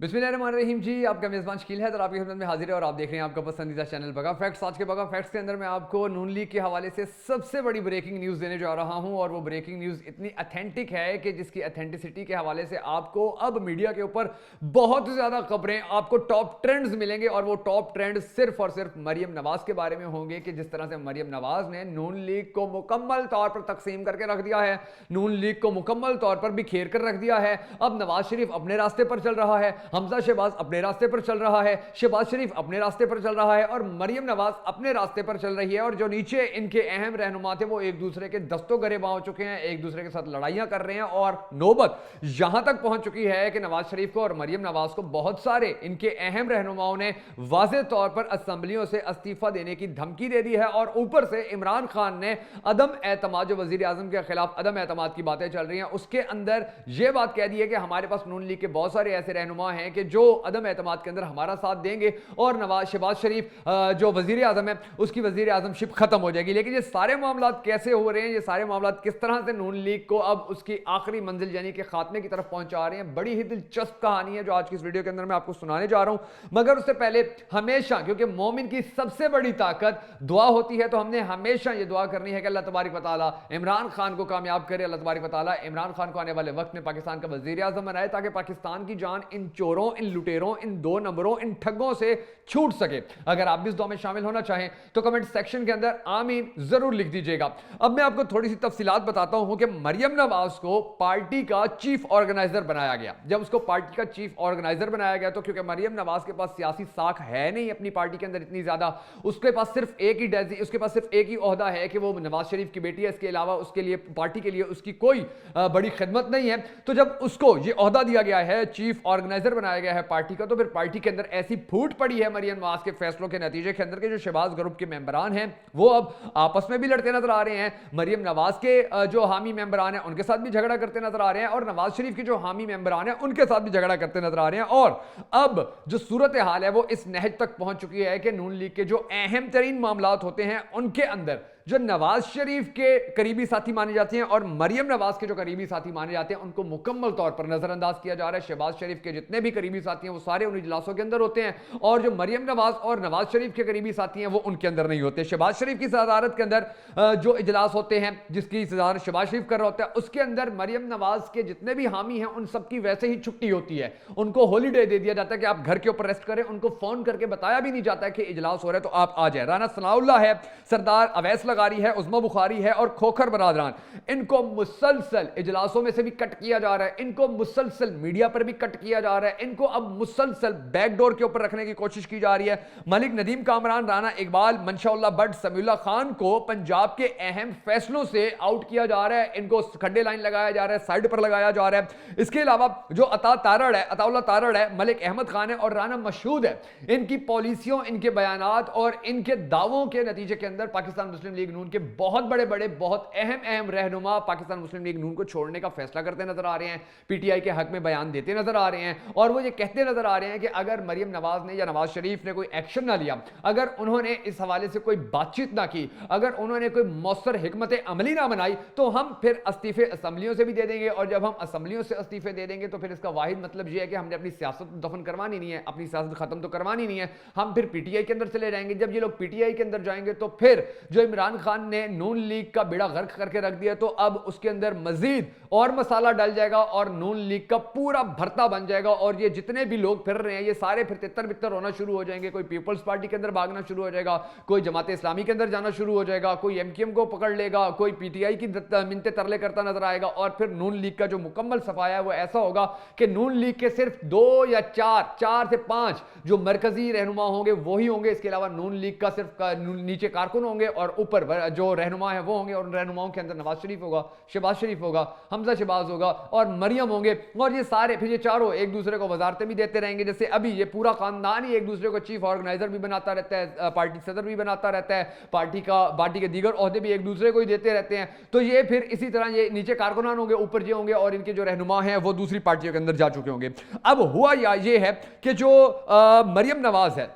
बिस्मिल्लाहिर्रहमानिर्रहीम जी, आपका मेज़बान शकील है और आपकी खिदमत में हाजिर है और आप देख रहे हैं आपका पसंदीदा चैनल बगा फैक्ट्स। आज के बगा फैक्ट्स के अंदर मैं आपको नून लीग के हवाले से सबसे बड़ी ब्रेकिंग न्यूज़ देने जा रहा हूं और वो ब्रेकिंग न्यूज़ इतनी अथेंटिक है कि जिसकी अथेंटिसिटी के हवाले से आपको अब मीडिया के ऊपर बहुत ज़्यादा खबरें, आपको टॉप ट्रेंड्स मिलेंगे और वो टॉप ट्रेंड सिर्फ और सिर्फ मरियम नवाज़ के बारे में होंगे कि जिस तरह से मरियम नवाज़ ने नून लीग को मुकम्मल तौर पर तकसीम करके रख दिया है, नून लीग को मुकम्मल तौर पर बिखेर कर रख दिया है। अब नवाज शरीफ अपने रास्ते पर चल रहा है, हमजा शहबाज अपने रास्ते पर चल रहा है, शहबाज शरीफ अपने रास्ते पर चल रहा है और मरियम नवाज अपने रास्ते पर चल रही है। और जो नीचे इनके अहम रहनुमा थे वो एक दूसरे के दस्तों गरेबां हो चुके हैं, एक दूसरे के साथ लड़ाइयां कर रहे हैं और नौबत यहां तक पहुंच चुकी है कि नवाज शरीफ को और मरियम नवाज को बहुत सारे इनके अहम रहनुमाओं ने वाज़ेह तौर पर असेंबलियों से इस्तीफा देने की धमकी दे दी है। और ऊपर से इमरान खान ने अदम एतमाद, जो वजीर आजम के खिलाफ अदम एतमाद की बातें चल रही हैं, उसके अंदर यह बात कह दी है कि हमारे पास नून लीग के बहुत सारे ऐसे रहनुमा हैं कि जो अदम एतमाद के अंदर हमारा साथ देंगे और शहबाज शरीफ जो वजीर आजम है उसकी वजीर आजमशिप खत्म हो जाएगी। लेकिन ये सारे मामला कैसे हो रहे हैं, ये सारे मामला किस तरह से नून लीग को अब उसकी आखिरी मंजिल यानी कि खात्मे की तरफ पहुंचा रहे हैं, बड़ी ही दिलचस्प कहानी है जो आज की इस वीडियो के अंदर मैं आपको सुनाने जा रहा हूं। मगर उससे पहले हमेशा, क्योंकि मोमिन की सबसे बड़ी ताकत दुआ होती है, तो हमने हमेशा ये दुआ करनी है कि अल्लाह तबारक व तआला इमरान खान को कामयाब करे, अल्लाह तबारक व तआला इमरान खान को आने वाले वक्त में पाकिस्तान का वजीर आजम बनाए ताकि पाकिस्तान की जान इन चोरों, इन लुटेरों, इन दो नंबरों, इन ठगों से छूट सके। अगर आप भी इस दुआ में शामिल होना चाहें तो कमेंट सेक्शन के अंदर आमीन जरूर लिख दीजिएगा। अब मैं आपको थोड़ी सी तफसीलात बताता हूं कि मरियम नवाज को पार्टी का चीफ ऑर्गेनाइजर बनाया गया। जब उसको पार्टी का चीफ ऑर्गेनाइजर बनाया गया तो क्योंकि मरियम नवाज के पास सियासी साख है नहीं अपनी पार्टी के अंदर इतनी ज्यादा, उसके पास सिर्फ एक ही ओहदा है कि वो नवाज शरीफ की बेटी है, इसके अलावा उसके लिए पार्टी के लिए उसकी कोई बड़ी खिदमत नहीं है। तो जब उसको ये ओहदा दिया गया है, चीफ ऑर्गेनाइजर बनाया गया है पार्टी का, तो फिर पार्टी के अंदर ऐसी फूट पड़ी है मरियम नवाज के फैसलों के नतीजे के अंदर के जो शहबाज ग्रुप के मेंबरान हैं वो अब आपस में भी लड़ते नजर आ रहे हैं। मरियम नवाज के जो हामी मेंबरान हैं उनके साथ भी झगड़ा करते नजर आ रहे हैं और नवाज शरीफ के जो हामी मेंबरान हैं उनके साथ भी झगड़ा करते नजर आ रहे हैं। और अब जो सूरत हाल है वो इस नहज तक पहुंच चुकी है कि नून लीग के जो अहम तरीन मामलात होते हैं उनके अंदर जो नवाज शरीफ के करीबी साथी माने जाते हैं और मरियम नवाज के जो करीबी साथी माने जाते हैं उनको मुकम्मल तौर पर नजरअंदाज किया जा रहा है। शहबाज शरीफ के जितने भी करीबी साथी हैं वो सारे उन इजलासों के अंदर होते हैं और जो मरियम नवाज और नवाज शरीफ के करीबी साथी हैं वो उनके अंदर नहीं होते। शहबाज शरीफ की सदारत के अंदर जो इजलास होते हैं जिसकी सदारत शहबाज शरीफ कर रहा होता है उसके अंदर मरियम नवाज के जितने भी हामी हैं उन सबकी वैसे ही छुट्टी होती है, उनको हॉलीडे दे दिया जाता है कि आप घर के ऊपर रेस्ट करें। उनको फोन करके बताया भी नहीं जाता है कि इजलास हो रहा है तो आप आ जाए। राना सनाउल्लाह है, सरदार अवैस लगारी है, उस्मा बुखारी है और खोखर बरादरान, इनको मुसलसल इजलासों में से भी कट किया जा रहा है, इनको मुसलसल मीडिया पर भी कट किया जा रहा है, इनको अब मुसलसल बैकडोर के ऊपर रखने की कोशिश की जा रही है। मलिक नदीम कामरान, राना इकबाल, मंशाउल्लाह भट्ट, समीउल्लाह खान को पंजाब के अहम फैसलों से आउट किया जा रहा है, इनको खड्डे लाइन लगाया जा रहा है, साइड पर लगाया जा रहा है। इसके अलावा जो अताउल्लाह तारड़ है, मलिक अहमद खान है और राना मशहूद है, इनकी पॉलिसियों, इनके बयानात और इनके दावों के नतीजे के अंदर पाकिस्तान मुस्लिम लीग नून के बहुत बड़े बहुत अहम रहनुमा पाकिस्तान मुस्लिम लीग नून को छोड़ने का फैसला करते नजर आ रहे हैं, पीटीआई के हक में बयान देते नजर आ रहे हैं और वो ये कहते नजर आ रहे हैं कि अगर मरियम नवाज ने या नवाज शरीफ ने कोई एक्शन ना लिया, अगर उन्होंने इस हवाले से कोई बातचीत ना की, अगर उन्होंने कोई मौसर हिकमत अमली ना बनाई तो हम फिर इस्तीफे असेंबलियों से भी दे देंगे और जब हम असेंबलियों से इस्तीफे दे देंगे तो फिर इसका वाहिद मतलब यह है कि हमने अपनी सियासत दफन करवानी नहीं है, अपनी सियासत खत्म तो करवानी नहीं है, हम फिर पीटीआई के अंदर चले जाएंगे। जब ये लोग पीटीआई के अंदर जाएंगे तो फिर जो इमरान खान ने नून लीग का बेड़ा गर्क करके रख दिया तो अब उसके अंदर मजीद और मसाला डल जाएगा और नून लीग का पूरा भरता बन जाएगा और ये जितने भी लोग फिर रहे हैं ये सारे फिर तितर बितर होना शुरू हो जाएंगे। कोई पीपल्स पार्टी के अंदर भागना शुरू हो जाएगा, कोई जमात इस्लामी के अंदर जाना शुरू हो जाएगा, कोई एमक्यूएम को पकड़ लेगा, कोई पीटीआई की मिनते तरले करता नजर आएगा और फिर नून लीग का जो मुकम्मल सफाया है वो ऐसा होगा कि नून लीग के सिर्फ 2 या 4 से 5 जो मरकजी रहनुमा होंगे वो ही होंगे। इसके अलावा नून लीग का सिर्फ नीचे कारकुन होंगे और ऊपर जो रहनुमा है वो होंगे और रहनुमाओं के अंदर नवाज शरीफ होगा, शहबाज शरीफ होगा, हमजा शहबाज होगा और मरियम होंगे और ये सारे फिर ये चारों एक दूसरे को वजारतें भी देते रहेंगे। जैसे अभी ये पूरा खानदान ही एक दूसरे को चीफ ऑर्गेनाइजर भी बनाता रहता है, पार्टी सदर भी बनाता रहता है, पार्टी के दीगर ओहदे भी एक दूसरे को ही देते रहते हैं। तो ये फिर इसी तरह ये नीचे कारकुनान होंगे, ऊपर ये होंगे और इनके जो रहनुमा हैं वो दूसरी पार्टियों के अंदर जा चुके होंगे। अब हुआ ये है कि जो मरियम नवाज है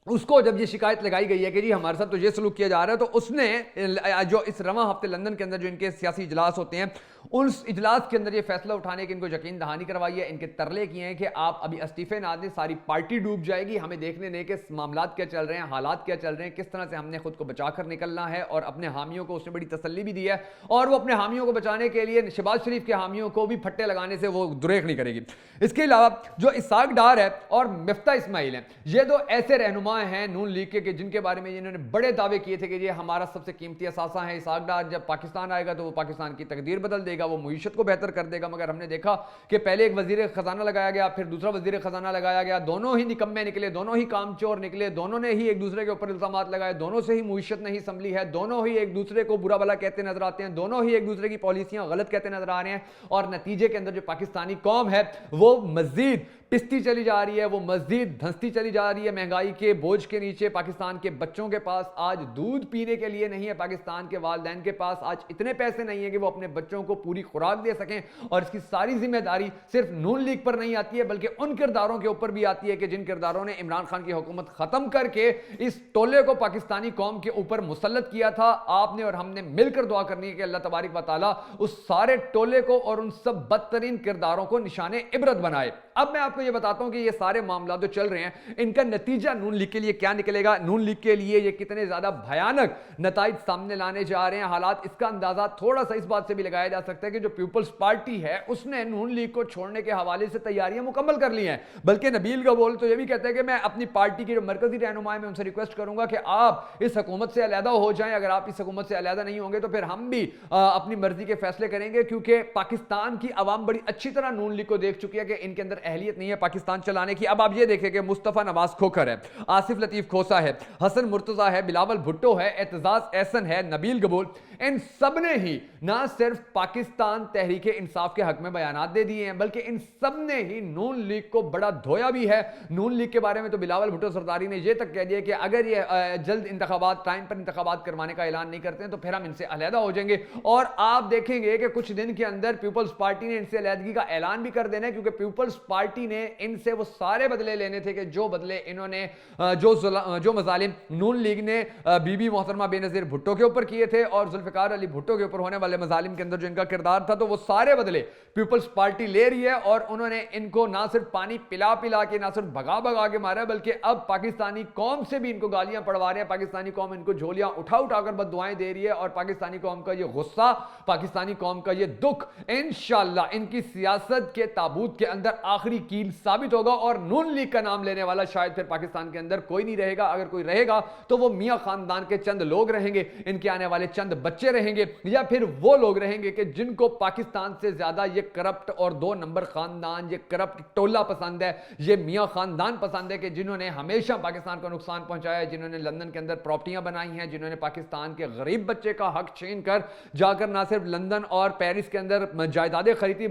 उसको जब ये शिकायत लगाई गई है कि जी हमारे साथ तो ये सलूक किया जा रहा है, तो उसने जो इस रवां हफ्ते लंदन के अंदर जो इनके सियासी इजलास होते हैं, उस इजलास के अंदर ये फैसला उठाने की इनको यकीन दहानी करवाई है, इनके तरले किए हैं कि आप अभी इस्तीफे ना दें, सारी पार्टी डूब जाएगी, हमें देखने नहीं कि मामलात क्या चल रहे हैं, हालात क्या चल रहे हैं, किस तरह से हमने खुद को बचा कर निकलना है। और अपने हामियों को उसने बड़ी तसल्ली भी दी है, और वो अपने हामियों को बचाने के लिए शहबाज शरीफ के हामियों को भी फट्टे लगाने से वो दुरेख नहीं करेगी। इसके अलावा जो इसाक डार है और मिफ्ता इस्माइल है, ये दो ऐसे रहनुमा हैं नून लीग के जिनके बारे में इन्होंने बड़े दावे किए थे कि ये हमारा सबसे कीमती असासा है। इसाक डार जब पाकिस्तान आएगा तो वो पाकिस्तान की तकदीर बदल देगा, वो मईशत को बेहतर कर देगा। मगर हमने देखा कि पहले एक वजीर खजाना लगाया गया, फिर दूसरा वजीर खजाना लगाया गया, दोनों ही निकम्मे निकले, दोनों ही कामचोर निकले, दोनों ने ही एक दूसरे के ऊपर इल्जाम लगाए, दोनों से ही मईशत नहीं संभली है, दोनों ही एक दूसरे को बुरा भला कहते नजर आते हैं, दोनों ही एक दूसरे की पॉलिसियां गलत कहते नजर आ रहे हैं। और नतीजे के अंदर जो पाकिस्तानी कौम है वो मजीद पिसती चली जा रही है, वो मजीद धंसती चली जा रही है महंगाई के बोझ के नीचे। पाकिस्तान के बच्चों के पास आज दूध पीने के लिए नहीं है, पाकिस्तान के वालिदैन के पास आज इतने पैसे नहीं है कि वो अपने बच्चों को पूरी खुराक दे सकें। और इसकी सारी जिम्मेदारी सिर्फ नून लीग पर नहीं आती है, बल्कि उन किरदारों के ऊपर भी आती है कि जिन किरदारों ने इमरान खान की हुकूमत खत्म करके इस टोले को पाकिस्तानी कौम के ऊपर मुसल्लत किया था। आपने और हमने मिलकर दुआ करनी है कि अल्लाह तबारिक व तआला उस सारे टोले को और उन सब बदतरीन किरदारों को निशाने इबरत बनाए। अब मैं आपको ये बताता हूं कि ये सारे मामला जो चल रहे हैं, इनका नतीजा नून लीग के लिए क्या निकलेगा, नून लीग के लिए ये कितने ज्यादा भयानक नताइज सामने लाने जा रहे हैं हालात। इसका अंदाजा थोड़ा सा इस बात से भी लगाया जा सकता है कि जो पीपल्स पार्टी है उसने नून लीग को छोड़ने के हवाले से तैयारियां मुकम्मल कर ली हैं। बल्कि नबील गबोल तो ये भी कहते हैं कि मैं अपनी पार्टी की जो मरकजी रहनुमा है, मैं उनसे रिक्वेस्ट करूंगा कि आप इस हुकूमत से अलहदा हो जाएं। अगर आप इस हुकूमत से अलहदा नहीं होंगे तो फिर हम भी अपनी मर्जी के फैसले करेंगे, क्योंकि पाकिस्तान की अवाम बड़ी अच्छी तरह नून लीग को देख चुकी है कि इनके अंदर अहलियत नहीं है पाकिस्तान चलाने की। अब आप ये देखें कि मुस्तफा नवाज खोखर है, आसिफ लतीफ खोसा है, हसन मुर्तजा है, बिलावल भुट्टो है, एतजाज एहसन है, नबील गबोल, इन सब ने ही ना सिर्फ पाकिस्तान तहरीक इंसाफ के हक में बयानात दे दिए हैं, बल्कि इन सब ने ही नून लीग को बड़ा धोया भी है। नून लीग के बारे में तो बिलावल भुट्टो सरदारी ने यह तक कह दिया कि अगर ये जल्द इंतखाबात टाइम पर इंतखाबात करवाने का ऐलान नहीं करते हैं तो फिर हम इनसे अलहदा हो जाएंगे। और आप देखेंगे कि कुछ दिन के अंदर पीपल्स पार्टी ने इनसे अलहदगी का ऐलान भी कर देना है, क्योंकि पीपल्स पार्टी ने इनसे वो सारे बदले लेने थे कि जो बदले इन्होंने जो मजालिम नून लीग ने बीबी मोहतरमा बेनजीर भुट्टो के ऊपर किए थे और जुल्फिकार अली भुट्टो के ऊपर होने वाले मजालिम के अंदर जो इनका किरदार था, तो वो सारे बदले पीपल्स पार्टी ले रही है। और उन्होंने इनको ना सिर्फ पानी पिला पिला के, ना सिर्फ भगा भगा के मारा, बल्कि अब पाकिस्तानी कौम से भी इनको गालियां पड़वा रहे हैं। पाकिस्तानी कौम इनको झोलियां उठा उठा कर बददुआएं दे रही है। और पाकिस्तानी कौम का ये गुस्सा, पाकिस्तानी कौम का ये दुख इंशाअल्लाह इनकी सियासत के ताबूत के अंदर आखिरी कील साबित होगा। और नून लीग का नाम लेने वाला शायद फिर पाकिस्तान के अंदर कोई नहीं रहेगा। अगर कोई रहेगा तो वो मियां खानदान के चंद लोग रहेंगे, इनके आने वाले चंद बच्चे रहेंगे, या फिर वो लोग रहेंगे कि जिनको पाकिस्तान से ज्यादा ये करप्ट और 2 नंबर खानदान, ये करप्ट टोला पसंद है, ये मियां खानदान पसंद है कि जिन्होंने हमेशा पाकिस्तान को नुकसान पहुंचाया है, जिन्होंने लंदन के अंदर प्रॉपर्टियां बनाई हैं, जिन्होंने पाकिस्तान के गरीब बच्चे का हक छीन कर जाकर ना सिर्फ लंदन और पेरिस के अंदर जायदादें खरीदी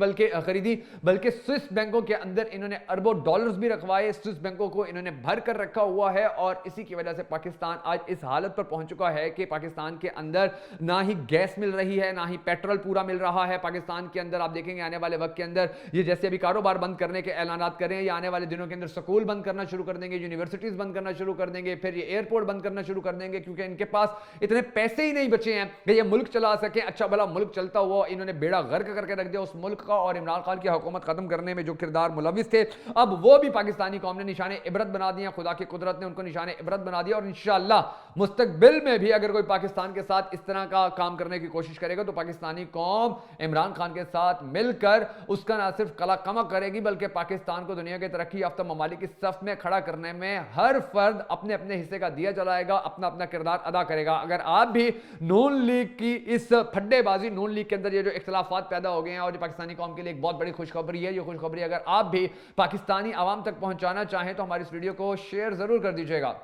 बल्कि स्विस बैंकों के अंदर इन्होंने अरबों डॉलर्स भी रखवाए, स्विस बैंकों को इन्होंने भर कर रखा हुआ है। और इसी की वजह से पाकिस्तान आज इस हालत पर पहुंच चुका है कि पाकिस्तान के अंदर ना ही गैस मिल रही है, ना ही पेट्रोल पूरा मिल रहा है। पाकिस्तान के अंदर आप देखेंगे आने वाले वक्त के अंदर ये जैसे अभी कारोबार बंद करने के ऐलानात कर रहे हैं, या आने वाले दिनों के अंदर स्कूल बंद करना शुरू कर देंगे, यूनिवर्सिटीज बंद करना शुरू कर देंगे, फिर ये एयरपोर्ट बंद करना शुरू कर देंगे, क्योंकि इनके पास इतने पैसे ही नहीं बचे हैं कि ये मुल्क चला सके। अच्छा भला मुल्क चलता हुआ इन्होंने बेड़ा गर्क करके रख दिया उस मुल्क का, और इमरान खान की हुकूमत खत्म करने में जो किरदार मुलविस थे, अब वो भी पाकिस्तानी कौम ने निशाने इबरत बना दिया। खुदा की कुदरत ने उनको निशाने इबरत बना दिया। और इंशाअल्लाह मुस्तकबिल में भी अगर कोई पाकिस्तान के साथ इस तरह का काम करने की कोशिश करेगा तो पाकिस्तानी कौम इमरान खान के साथ मिलकर उसका ना सिर्फ कला कमा करेगी, बल्कि पाकिस्तान को दुनिया के तरक्की याफ्ता ममालिक की सफ में खड़ा करने में हर फर्द अपने अपने हिस्से का दिया जलाएगा, अपना अपना किरदार अदा करेगा। अगर आप भी नून लीग की इस फड्डेबाजी, नून लीग के अंदर ये जो इख्तिलाफात पैदा हो गए हैं, और ये पाकिस्तानी कौम के लिए एक बहुत बड़ी खुशखबरी है, ये खुशखबरी अगर आप भी पाकिस्तानी आवाम तक पहुंचाना चाहें तो हमारी इस वीडियो को शेयर जरूर कर दीजिएगा।